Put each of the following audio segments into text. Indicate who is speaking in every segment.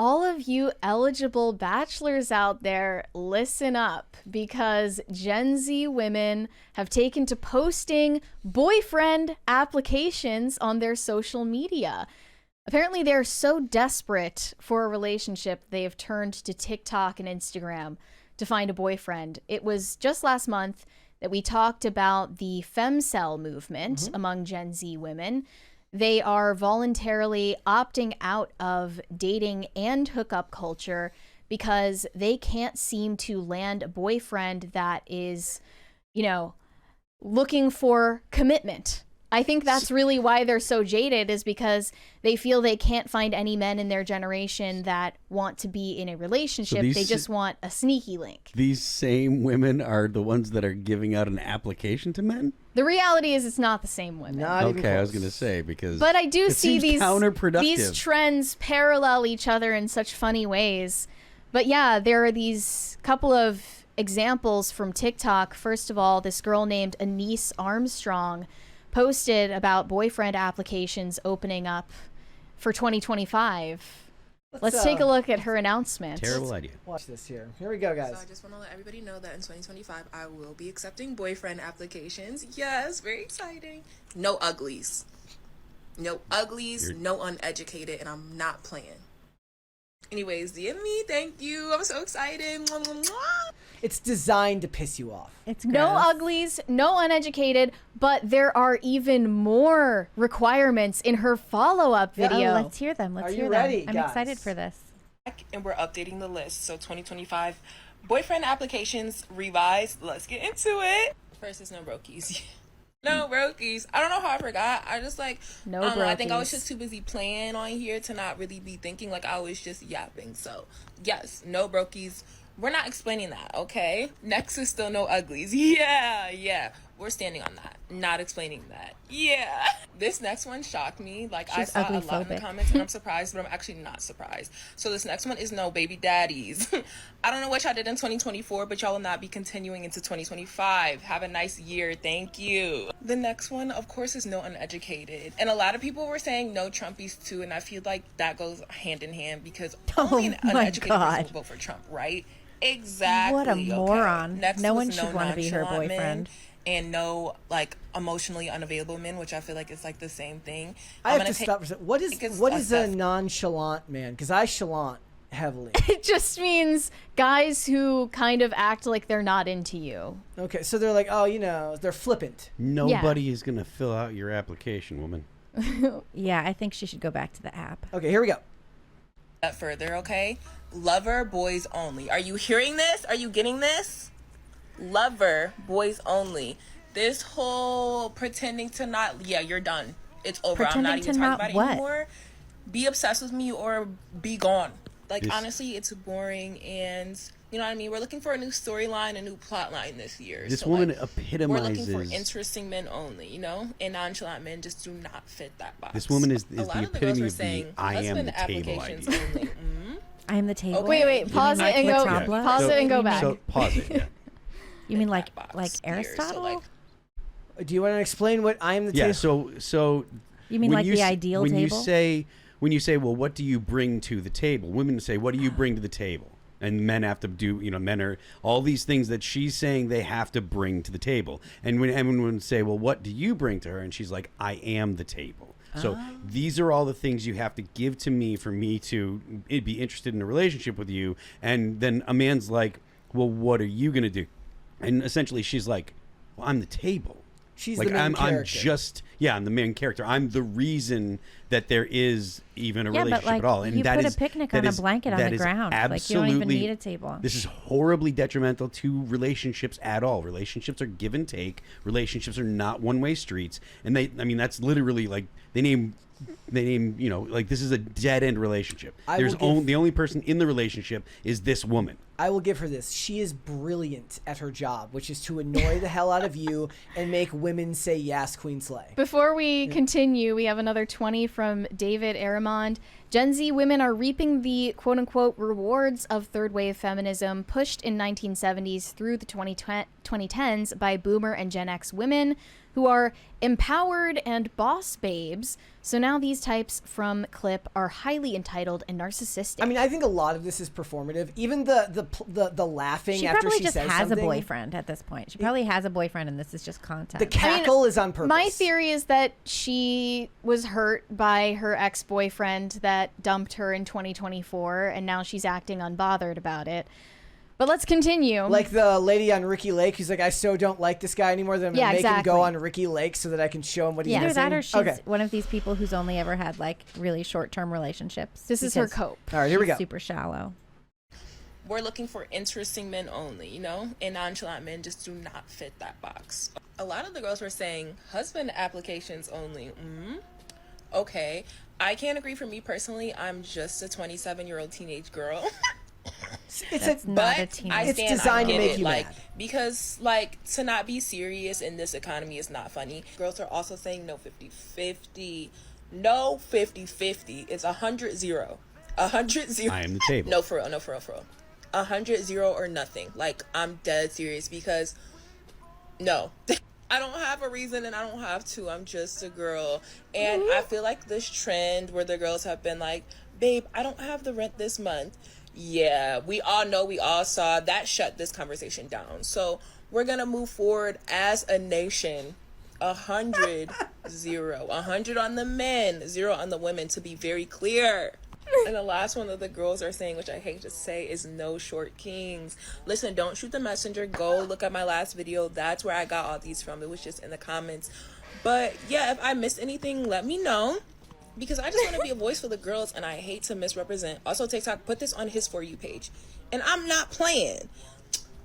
Speaker 1: all of you eligible bachelors out there, listen up, because Gen Z women have taken to posting boyfriend applications on their social media. Apparently, they're so desperate for a relationship, they have turned to TikTok and Instagram to find a boyfriend. It was just last month that we talked about the femcel movement among Gen Z women. They are voluntarily opting out of dating and hookup culture because they can't seem to land a boyfriend that is, you know, looking for commitment. I think that's really why they're so jaded, is because they feel they can't find any men in their generation that want to be in a relationship. They just want a sneaky link.
Speaker 2: These same women are the ones that are giving out an application to men?
Speaker 1: The reality is it's not the same women.
Speaker 3: Not even
Speaker 2: Okay, I
Speaker 3: close.
Speaker 2: was going to say, because
Speaker 1: But I do
Speaker 2: it
Speaker 1: see
Speaker 2: seems counterproductive.
Speaker 1: these trends parallel each other in such funny ways. But yeah, there are these couple of examples from TikTok. First of all, this girl named Anise Armstrong posted about boyfriend applications opening up for 2025. Let's take a look at her announcement.
Speaker 2: Terrible idea.
Speaker 3: Watch this here. Here we go, guys.
Speaker 4: So I just want to let everybody know that in 2025, I will be accepting boyfriend applications. Yes, very exciting. No uglies. No uglies, no uneducated, and I'm not playing. Anyways, DM me. Thank you. I'm so excited. Mwah, mwah, mwah.
Speaker 3: It's designed to piss you off.
Speaker 5: It's
Speaker 1: No
Speaker 5: gross.
Speaker 1: uglies, no uneducated, but there are even more requirements in her follow-up
Speaker 3: Yeah.
Speaker 1: video.
Speaker 5: Oh, let's hear them. Let's
Speaker 3: Are you
Speaker 5: hear
Speaker 3: ready,
Speaker 5: them. I'm
Speaker 3: guys?
Speaker 5: excited for this.
Speaker 4: And we're updating the list. So 2025 boyfriend applications revised. Let's get into it. First is no brokies. No brokies. I don't know how I forgot. I just like,
Speaker 1: No
Speaker 4: I don't know. I think I was
Speaker 1: brokies.
Speaker 4: just too busy playing on here to not really be thinking. Like, I was just yapping. So yes, no brokies. We're not explaining that, okay? Next is still no uglies. Yeah. We're standing on that. Not explaining that. Yeah. This next one shocked me. Like, I
Speaker 5: She's
Speaker 4: saw a lot in the
Speaker 5: ugly-phobic.
Speaker 4: comments, and I'm surprised, but I'm actually not surprised. So this next one is no baby daddies. I don't know what y'all did in 2024, but y'all will not be continuing into 2025. Have a nice year. Thank you. The next one, of course, is no uneducated. And a lot of people were saying no Trumpies too, and I feel like that goes hand in hand because only an
Speaker 5: Oh my
Speaker 4: uneducated person
Speaker 5: God.
Speaker 4: will vote for Trump, right? Exactly.
Speaker 5: What a
Speaker 4: okay.
Speaker 5: moron.
Speaker 4: Next
Speaker 5: No
Speaker 4: was
Speaker 5: one should wanna be her
Speaker 4: nonchalant men
Speaker 5: boyfriend.
Speaker 4: and no like emotionally unavailable men, which I feel like is like the same thing.
Speaker 3: I
Speaker 4: I'm
Speaker 3: have
Speaker 4: gonna
Speaker 3: to
Speaker 4: take-
Speaker 3: stop for a second. What
Speaker 4: because
Speaker 3: is a
Speaker 4: Seth-
Speaker 3: nonchalant man? Because I chalant heavily.
Speaker 1: It just means guys who kind of act like they're not into you.
Speaker 3: Okay, so they're like, oh, you know, they're flippant.
Speaker 2: Nobody is going to fill out your application, woman.
Speaker 5: Yeah, I think she should go back to the app.
Speaker 3: Okay, here we go.
Speaker 4: that further, okay? Lover boys only. Are you hearing this? Are you getting this? Lover boys only. This whole pretending to not, yeah, you're done. It's over. I'm not
Speaker 5: Pretending
Speaker 4: even
Speaker 5: to
Speaker 4: talking
Speaker 5: not
Speaker 4: about it
Speaker 5: what?
Speaker 4: anymore. Be obsessed with me or be gone. Like,
Speaker 2: This-
Speaker 4: honestly, it's boring, and you know what I mean? We're looking for a new storyline, a new plot line this year.
Speaker 2: This
Speaker 4: So,
Speaker 2: woman
Speaker 4: like,
Speaker 2: epitomizes.
Speaker 4: we're looking for interesting men only, you know? And nonchalant men just do not fit that box.
Speaker 2: This woman is
Speaker 4: A
Speaker 2: the
Speaker 4: lot of the girls
Speaker 2: epitome
Speaker 4: were
Speaker 2: of the
Speaker 4: saying
Speaker 2: I am
Speaker 4: husband
Speaker 2: the table
Speaker 4: applications
Speaker 2: idea.
Speaker 4: only. Mhm.
Speaker 5: I am the table.
Speaker 4: Okay.
Speaker 1: Wait, pause it
Speaker 5: like
Speaker 1: and
Speaker 5: La
Speaker 1: go.
Speaker 5: Trabla?
Speaker 1: Pause it and go back.
Speaker 2: So pause it. Yeah.
Speaker 5: You mean like
Speaker 4: That box
Speaker 5: like
Speaker 4: here.
Speaker 5: Aristotle?
Speaker 4: So, like,
Speaker 3: Do you want to explain what I am the
Speaker 2: Yeah.
Speaker 3: table?
Speaker 2: So
Speaker 5: You mean
Speaker 2: when
Speaker 5: like the
Speaker 2: s-
Speaker 5: ideal
Speaker 2: when
Speaker 5: table?
Speaker 2: when you say, well, what do you bring to the table? Women say, what do you bring to the table? And men have to do, men are all these things that she's saying they have to bring to the table. And when women say, well, what do you bring to her? And she's like, I am the table. So these are all the things you have to give to me for me to be interested in a relationship with you. And then a man's like, well, what are you going to do? And essentially she's like, well, I'm the table.
Speaker 3: She's
Speaker 2: Like
Speaker 3: the main
Speaker 2: I'm
Speaker 3: character.
Speaker 2: I'm the main character. I'm the reason that there is even a
Speaker 5: Yeah, but,
Speaker 2: relationship
Speaker 5: like,
Speaker 2: at all. And
Speaker 5: you
Speaker 2: that
Speaker 5: put a
Speaker 2: is
Speaker 5: picnic
Speaker 2: that
Speaker 5: on a
Speaker 2: is-
Speaker 5: blanket on
Speaker 2: that
Speaker 5: the
Speaker 2: is
Speaker 5: ground. Like, you don't even
Speaker 2: absolutely-
Speaker 5: need a table.
Speaker 2: This is horribly detrimental to relationships at all. Relationships are give and take. Relationships are not one-way streets. And that's literally like they name like this is a dead-end relationship.
Speaker 3: I
Speaker 2: There's
Speaker 3: will give-
Speaker 2: the only person in the relationship is this woman.
Speaker 3: I will give her this. She is brilliant at her job, which is to annoy the hell out of you and make women say yes, Queen Slay.
Speaker 1: Before we continue, we have another 20 from David Aramond. Gen Z women are reaping the quote-unquote rewards of third-wave feminism pushed in 1970s through the 2010s by Boomer and Gen X women who are empowered and boss babes. So now these types from clip are highly entitled and narcissistic.
Speaker 3: I mean, I think a lot of this is performative. Even the laughing
Speaker 5: She
Speaker 3: after
Speaker 5: probably
Speaker 3: she
Speaker 5: just
Speaker 3: says
Speaker 5: has
Speaker 3: something.
Speaker 5: a boyfriend at this point. She probably has a boyfriend, and this is just content.
Speaker 3: The cackle is on purpose.
Speaker 1: My theory is that she was hurt by her ex-boyfriend that dumped her in 2024, and now she's acting unbothered about it. But let's continue.
Speaker 3: Like the lady on Ricky Lake who's like, I so don't like this guy anymore that I'm going to make him go on Ricky Lake so that I can show him what he's
Speaker 5: Either
Speaker 3: missing.
Speaker 5: that or she's one of these people who's only ever had like really short-term relationships.
Speaker 1: This is her cope.
Speaker 3: All right, here we go.
Speaker 5: Super shallow.
Speaker 4: We're looking for interesting men only, you know, and nonchalant men just do not fit that box. A lot of the girls were saying husband applications only. Okay, I can't agree. For me personally, I'm just a 27-year-old teenage girl.
Speaker 3: It's
Speaker 5: not a
Speaker 4: But
Speaker 5: teenage.
Speaker 4: I
Speaker 3: It's
Speaker 4: stand,
Speaker 3: designed
Speaker 4: I
Speaker 3: to
Speaker 4: get
Speaker 3: make
Speaker 4: it,
Speaker 3: you
Speaker 4: like,
Speaker 3: mad.
Speaker 4: because like to not be serious in this economy is not funny. Girls are also saying no 50-50. No 50-50. It's 100-0. 100-0.
Speaker 2: I am the table.
Speaker 4: No, for real. No, for real, for real. 100-0 or nothing. Like, I'm dead serious because no. I don't have a reason and I don't have to. I'm just a girl. And I feel like this trend where the girls have been like, babe, I don't have the rent this month. Yeah, we all know, we all saw that shut this conversation down. So we're going to move forward as a nation. 100-0. 100 on the men, 0 on the women, to be very clear. And the last one that the girls are saying, which I hate to say, is no short kings. Listen, don't shoot the messenger. Go look at my last video. That's where I got all these from. It was just in the comments. But yeah, if I missed anything, let me know. Because I just want to be a voice for the girls, and I hate to misrepresent. Also, TikTok, put this on his For You page. And I'm not playing.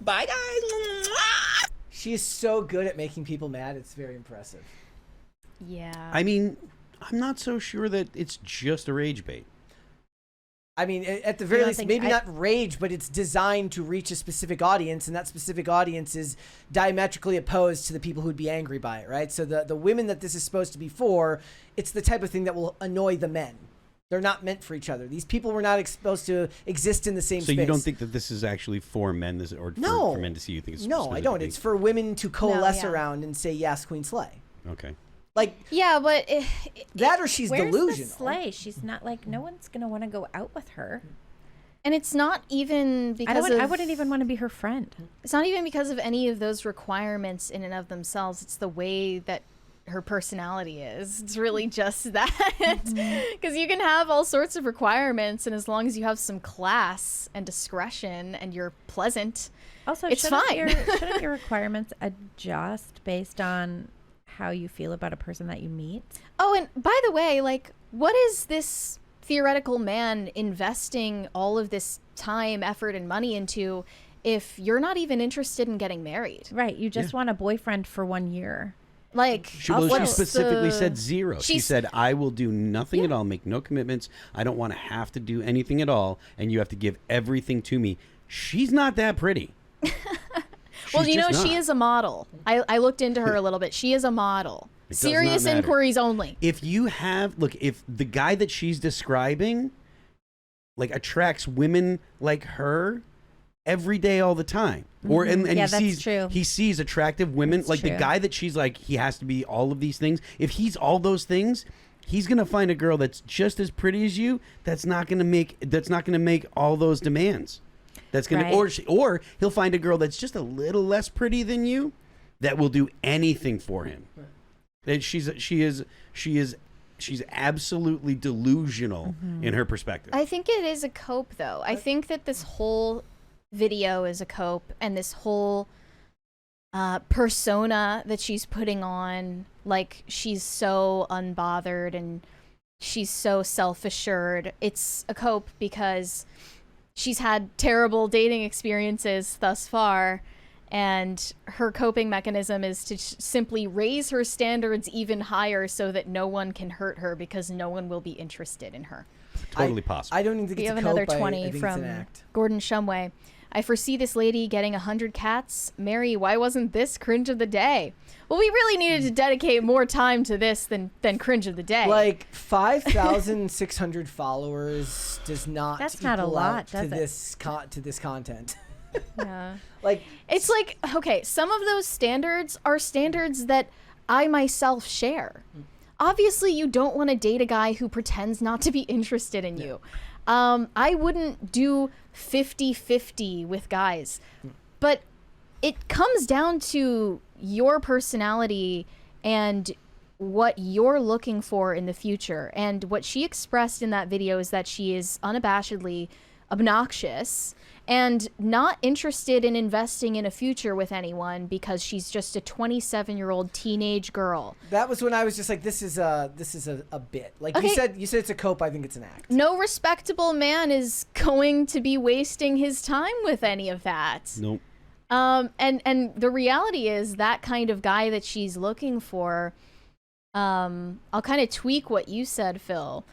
Speaker 4: Bye, guys.
Speaker 3: She is so good at making people mad. It's very impressive.
Speaker 1: Yeah.
Speaker 2: I mean, I'm not so sure that it's just a rage bait.
Speaker 3: I mean, at the very
Speaker 5: don't
Speaker 3: least,
Speaker 5: think-
Speaker 3: maybe
Speaker 5: I-
Speaker 3: not rage, but it's designed to reach a specific audience, and that specific audience is diametrically opposed to the people who'd be angry by it, right? So the women that this is supposed to be for, it's the type of thing that will annoy the men. They're not meant for each other. These people were not supposed to exist in the same
Speaker 2: So
Speaker 3: space.
Speaker 2: you don't think that this is actually for men, or
Speaker 3: No.
Speaker 2: for men to see? You think it's
Speaker 3: No, I don't.
Speaker 2: specifically-
Speaker 3: It's for women to coalesce
Speaker 1: yeah.
Speaker 3: around and say, yes, Queen Slay.
Speaker 2: Okay.
Speaker 3: Like,
Speaker 1: yeah, but
Speaker 3: that or she's
Speaker 5: Where's
Speaker 3: delusional.
Speaker 5: the slay? She's not like, no one's going to want to go out with her.
Speaker 1: and it's not even because
Speaker 5: I wouldn't even want to be her friend.
Speaker 1: it's not even because of any of those requirements in and of themselves. It's the way that her personality is. It's really just that. Because you can have all sorts of requirements, and as long as you have some class and discretion and you're pleasant,
Speaker 5: Also,
Speaker 1: it's
Speaker 5: shouldn't
Speaker 1: fine.
Speaker 5: shouldn't your requirements adjust based on how you feel about a person that you meet?
Speaker 1: Oh, and by the way, like, what is this theoretical man investing all of this time, effort, and money into if you're not even interested in getting married?
Speaker 5: Right. You just want a boyfriend for 1 year.
Speaker 1: Like,
Speaker 2: She
Speaker 1: what's
Speaker 2: specifically
Speaker 1: the-
Speaker 2: said 0. She
Speaker 1: She's-
Speaker 2: said, I will do nothing at all, make no commitments. I don't want to have to do anything at all, and you have to give everything to me. She's not that pretty.
Speaker 1: Well,
Speaker 2: She's
Speaker 1: you know,
Speaker 2: just
Speaker 1: she
Speaker 2: not.
Speaker 1: is a model. I looked into her a little bit. She is a model.
Speaker 2: It does not
Speaker 1: Serious
Speaker 2: matter.
Speaker 1: inquiries only.
Speaker 2: If you have, look, if the guy that she's describing, like, attracts women like her every day, all the time, or and
Speaker 5: Yeah,
Speaker 2: he
Speaker 5: that's
Speaker 2: sees
Speaker 5: true.
Speaker 2: he sees attractive women,
Speaker 5: That's
Speaker 2: like the
Speaker 5: true.
Speaker 2: guy that she's like, he has to be all of these things. If he's all those things, he's gonna find a girl that's just as pretty as you. That's not gonna make all those demands. That's gonna
Speaker 5: Right.
Speaker 2: or he'll find a girl that's just a little less pretty than you, that will do anything for him. That she is absolutely delusional in her perspective.
Speaker 1: I think it is a cope, though. I think that this whole video is a cope, and this whole persona that she's putting on, like, she's so unbothered and she's so self-assured. It's a cope because she's had terrible dating experiences thus far, and her coping mechanism is to simply raise her standards even higher so that no one can hurt her because no one will be interested in her.
Speaker 2: Totally possible.
Speaker 3: I don't even think
Speaker 1: We
Speaker 3: it's
Speaker 1: have
Speaker 3: a
Speaker 1: another
Speaker 3: cope. I
Speaker 1: 20
Speaker 3: think it's
Speaker 1: from
Speaker 3: an act.
Speaker 1: Gordon Shumway. I foresee this lady getting 100 cats. Mary, why wasn't this cringe of the day? Well, we really needed to dedicate more time to this than cringe of the day.
Speaker 3: Like 5,600 followers does not.
Speaker 5: That's not a
Speaker 3: equal
Speaker 5: lot,
Speaker 3: out
Speaker 5: does it?
Speaker 3: to this content.
Speaker 1: yeah.
Speaker 3: Like
Speaker 1: It's like, okay, some of those standards are standards that I myself share. Obviously, you don't want to date a guy who pretends not to be interested in you. I wouldn't do 50-50 with guys. But it comes down to your personality and what you're looking for in the future. And what she expressed in that video is that she is unabashedly obnoxious and not interested in investing in a future with anyone because she's just a 27-year-old teenage girl.
Speaker 3: That was when I was just like, this is a bit. Like you said it's a cope. I think it's an act.
Speaker 1: No respectable man is going to be wasting his time with any of that.
Speaker 2: Nope.
Speaker 1: And the reality is that kind of guy that she's looking for, I'll kind of tweak what you said, Phil.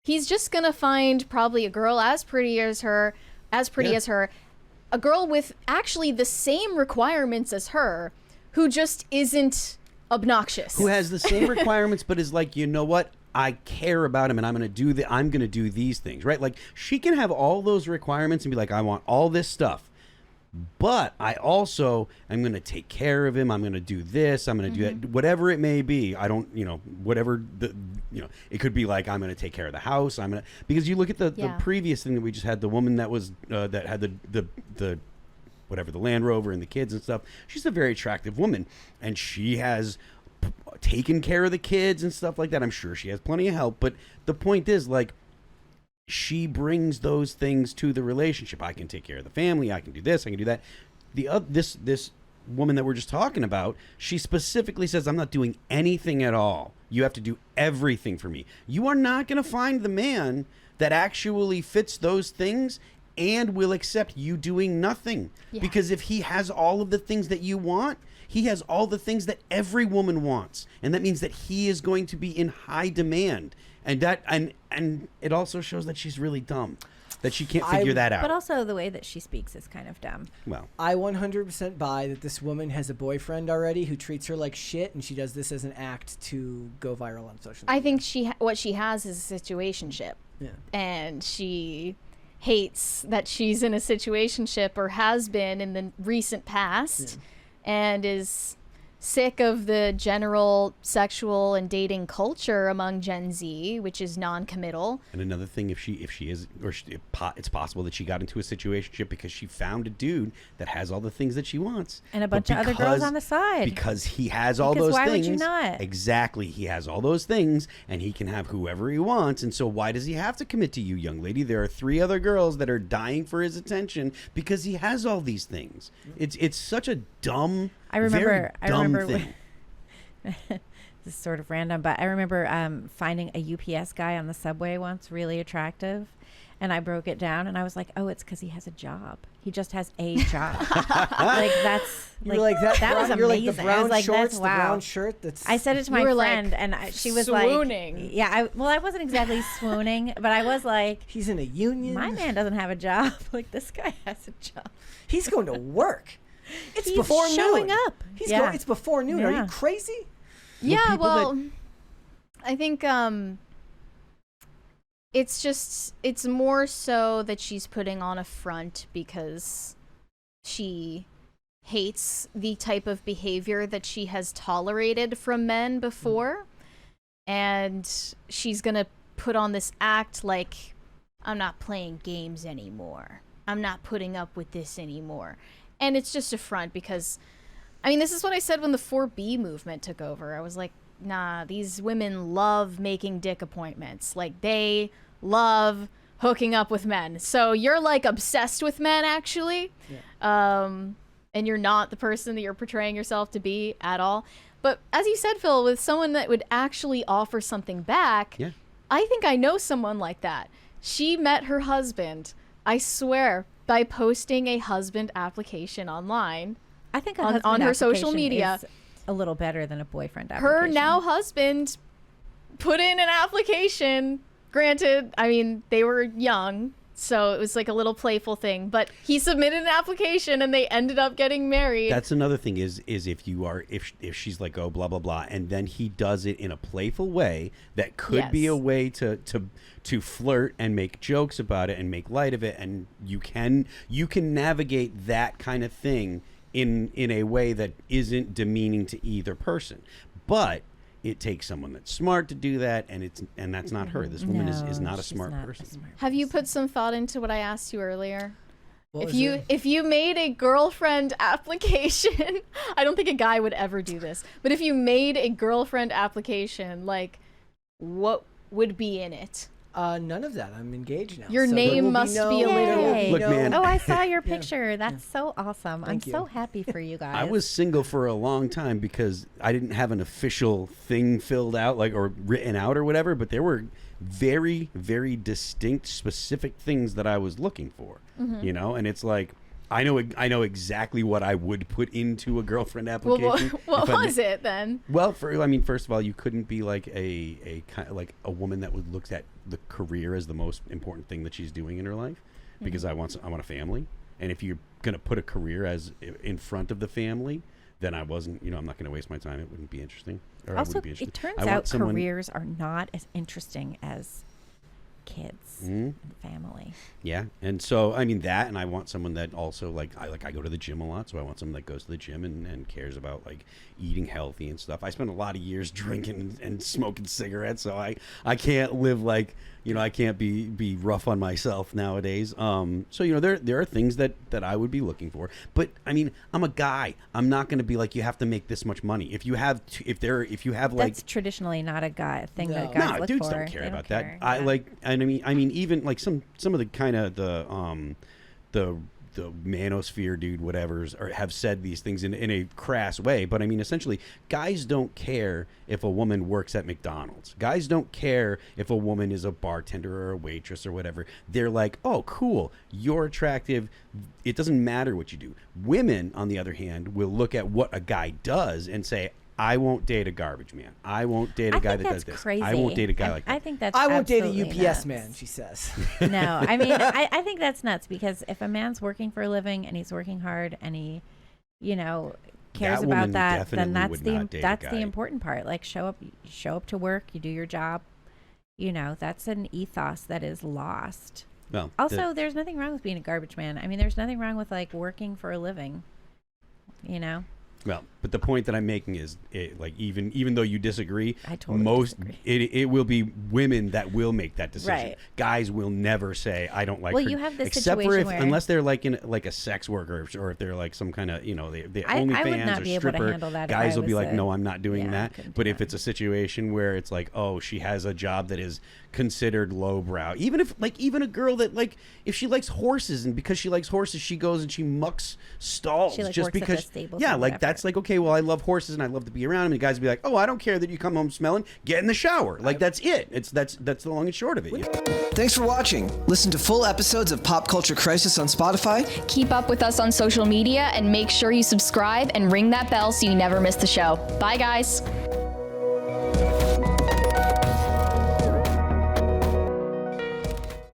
Speaker 1: He's just gonna find probably a girl as pretty as her, a girl with actually the same requirements as her, who just isn't obnoxious.
Speaker 2: Who has the same requirements, but is like, you know what? I care about him, and I'm gonna do these things, right? Like, she can have all those requirements and be like, I want all this stuff, but I also am going to take care of him. I'm going to do this. I'm going to do that. Whatever it may be. I don't, whatever it could be like, I'm going to take care of the house. Because you look at the previous thing that we just had, the woman that was, that had the whatever, the Land Rover and the kids and stuff. She's a very attractive woman, and she has taken care of the kids and stuff like that. I'm sure she has plenty of help, but the point is, like, she brings those things to the relationship. I can take care of the family. I can do this. I can do that. This woman that we're just talking about, she specifically says, I'm not doing anything at all. You have to do everything for me. You are not going to find the man that actually fits those things and will accept you doing nothing. Yeah. Because if he has all of the things that you want, he has all the things that every woman wants. And that means that he is going to be in high demand. And that and it also shows that she's really dumb, that she can't figure that out.
Speaker 5: But also the way that she speaks is kind of dumb.
Speaker 2: Well,
Speaker 3: I 100% buy that this woman has a boyfriend already who treats her like shit, and she does this as an act to go viral on social media.
Speaker 1: I think what she has is a situationship.
Speaker 3: Yeah.
Speaker 1: And she hates that she's in a situationship, or has been in the recent past, and is sick of the general sexual and dating culture among Gen Z, which is non-committal.
Speaker 2: And another thing, if she is, or it's possible that she got into a situationship because she found a dude that has all the things that she wants,
Speaker 5: and a bunch of other girls on the side,
Speaker 2: because he has all those
Speaker 5: why
Speaker 2: things.
Speaker 5: Would you not?
Speaker 2: Exactly, he has all those things, and he can have whoever he wants. And so, why does he have to commit to you, young lady? There are 3 other girls that are dying for his attention because he has all these things. It's such a dumb.
Speaker 5: I remember
Speaker 2: thing.
Speaker 5: This is sort of random, but I remember finding a UPS guy on the subway once really attractive, and I broke it down, and I was like, oh, it's because he has a job. He just has a job. Like, that's like
Speaker 3: that.
Speaker 5: That was amazing.
Speaker 3: You're like the brown
Speaker 5: I was like,
Speaker 3: shorts,
Speaker 5: that's
Speaker 3: the
Speaker 5: wow.
Speaker 3: brown shirt. That's.
Speaker 5: I said it to my friend, and she was
Speaker 1: swooning.
Speaker 5: Like, yeah, I wasn't exactly swooning, but I was like,
Speaker 3: he's in a union.
Speaker 5: My man doesn't have a job. Like, this guy has a job.
Speaker 3: He's going to work. It's
Speaker 5: He's
Speaker 3: before
Speaker 5: showing
Speaker 3: noon.
Speaker 5: up.
Speaker 3: He's
Speaker 5: Yeah.
Speaker 3: It's before noon.
Speaker 5: Yeah.
Speaker 3: Are you crazy?
Speaker 1: Yeah,
Speaker 2: people
Speaker 1: well, I think it's more so that she's putting on a front because she hates the type of behavior that she has tolerated from men before, and she's gonna put on this act like, I'm not playing games anymore. I'm not putting up with this anymore. And it's just a front because, I mean, this is what I said when the 4B movement took over. I was like, nah, these women love making dick appointments. Like, they love hooking up with men. So you're, like, obsessed with men, actually. Yeah. And you're not the person that you're portraying yourself to be at all. But as you said, Phil, with someone that would actually offer something back,
Speaker 2: yeah.
Speaker 1: I think I know someone like that. She met her husband, I swear, by posting a husband application online.
Speaker 5: I think
Speaker 1: on her social media
Speaker 5: is a little better than a boyfriend application.
Speaker 1: Her now husband put in an application. Granted, I mean, they were young, so it was like a little playful thing, but he submitted an application and they ended up getting married.
Speaker 2: That's another thing is if she's like, oh, blah blah blah, and then he does it in a playful way that could be a way to flirt and make jokes about it and make light of it, and you can navigate that kind of thing in a way that isn't demeaning to either person. But it takes someone that's smart to do that, and that's not her. This woman is not a
Speaker 5: she's
Speaker 2: smart
Speaker 5: not a
Speaker 2: person.
Speaker 5: smart
Speaker 1: Have you put some thought into what I asked you earlier?
Speaker 3: What was
Speaker 1: If you
Speaker 3: it?
Speaker 1: if you made a girlfriend application, I don't think a guy would ever do this, but if you made a girlfriend application, like, what would be in it?
Speaker 3: None of that. I'm engaged now.
Speaker 1: Your
Speaker 3: So there
Speaker 1: name
Speaker 3: will
Speaker 1: must
Speaker 3: no,
Speaker 1: be a
Speaker 3: there will
Speaker 5: lady.
Speaker 3: be
Speaker 2: Look,
Speaker 3: no-
Speaker 2: man.
Speaker 5: Oh, I saw your picture. That's so awesome.
Speaker 3: Thank
Speaker 5: I'm
Speaker 3: you.
Speaker 5: so happy for you guys.
Speaker 2: I was single for a long time because I didn't have an official thing filled out, like, or written out or whatever. But there were very, very distinct, specific things that I was looking for. You know, and it's like I know exactly what I would put into a girlfriend
Speaker 1: Well,
Speaker 2: application.
Speaker 1: what
Speaker 2: if I
Speaker 1: was it then?
Speaker 2: Well, first of all, you couldn't be like a kind of like a woman that would looks at the career as the most important thing that she's doing in her life, because I want a family, and if you're gonna put a career as in front of the family, then I wasn't. I'm not gonna waste my time. It wouldn't be interesting. Or I
Speaker 5: Also,
Speaker 2: wouldn't be interested.
Speaker 5: it turns
Speaker 2: I want
Speaker 5: out
Speaker 2: someone-
Speaker 5: careers are not as interesting as kids and family.
Speaker 2: Yeah, and so I mean that, and I want someone that also I go to the gym a lot, so I want someone that goes to the gym and cares about like eating healthy and stuff. I spent a lot of years drinking and smoking cigarettes, so I can't live like I can't be rough on myself nowadays. So there are things that I would be looking for, but I mean I'm a guy. I'm not going to be like you have to make this much money. If you have like
Speaker 5: That's traditionally not a guy thing that
Speaker 3: No.
Speaker 5: guys
Speaker 2: no,
Speaker 5: look
Speaker 2: dudes
Speaker 5: for.
Speaker 2: don't care
Speaker 5: They
Speaker 2: about
Speaker 5: care.
Speaker 2: that.
Speaker 5: Yeah.
Speaker 2: I mean, even like some of the kind of the manosphere dude whatevers or have said these things in a crass way, but I mean essentially guys don't care if a woman works at McDonald's. Guys don't care if a woman is a bartender or a waitress or whatever. They're like, oh cool, you're attractive, it doesn't matter what you do. Women on the other hand will look at what a guy does and say, I won't date a garbage man. I won't date a
Speaker 5: I
Speaker 2: guy
Speaker 5: think
Speaker 2: that
Speaker 5: that's
Speaker 2: does this.
Speaker 5: crazy.
Speaker 2: I won't date a guy like that.
Speaker 5: I think that's
Speaker 3: I won't date a
Speaker 5: absolutely
Speaker 3: UPS
Speaker 5: nuts.
Speaker 3: man, she says.
Speaker 5: No, I mean, I think that's nuts, because if a man's working for a living and he's working hard and he, cares
Speaker 2: That woman
Speaker 5: about that,
Speaker 2: definitely
Speaker 5: then that's
Speaker 2: would
Speaker 5: the
Speaker 2: not date a
Speaker 5: that's
Speaker 2: guy.
Speaker 5: the important part. Like show up to work, you do your job. That's an ethos that is lost.
Speaker 2: Well,
Speaker 5: Also, there's nothing wrong with being a garbage man. I mean, there's nothing wrong with like working for a living.
Speaker 2: well, but the point that I'm making is, even though you disagree,
Speaker 5: I totally
Speaker 2: most
Speaker 5: disagree.
Speaker 2: it will be women that will make that decision.
Speaker 5: Right.
Speaker 2: Guys will never say I don't like
Speaker 5: Well,
Speaker 2: her.
Speaker 5: you have this
Speaker 2: except for
Speaker 5: situation where-
Speaker 2: unless they're like in like a sex worker or if they're like some kind of they
Speaker 5: I would
Speaker 2: OnlyFans
Speaker 5: not
Speaker 2: or
Speaker 5: be able to
Speaker 2: stripper.
Speaker 5: handle that if
Speaker 2: Guys
Speaker 5: I
Speaker 2: will be
Speaker 5: was
Speaker 2: like,
Speaker 5: a-
Speaker 2: no, I'm not doing
Speaker 5: yeah, I
Speaker 2: that.
Speaker 5: couldn't do
Speaker 2: But if
Speaker 5: that.
Speaker 2: it's a situation where it's like, oh, she has a job that is considered lowbrow, even a girl that like if she likes horses and because she likes horses she goes and she mucks stalls
Speaker 5: She, like,
Speaker 2: just
Speaker 5: works at the
Speaker 2: because
Speaker 5: stables
Speaker 2: yeah
Speaker 5: or
Speaker 2: like
Speaker 5: whatever.
Speaker 2: that's like, okay, well I love horses and I love to be around them, and the guys will be like, oh, I don't care that you come home smelling, get in the shower, like that's it. That's the long and short of it.
Speaker 6: Thanks for watching. Listen to full episodes of Pop Culture Crisis on Spotify.
Speaker 7: Keep up with us on social media and make sure you subscribe and ring that bell so you never miss the show. Bye, guys.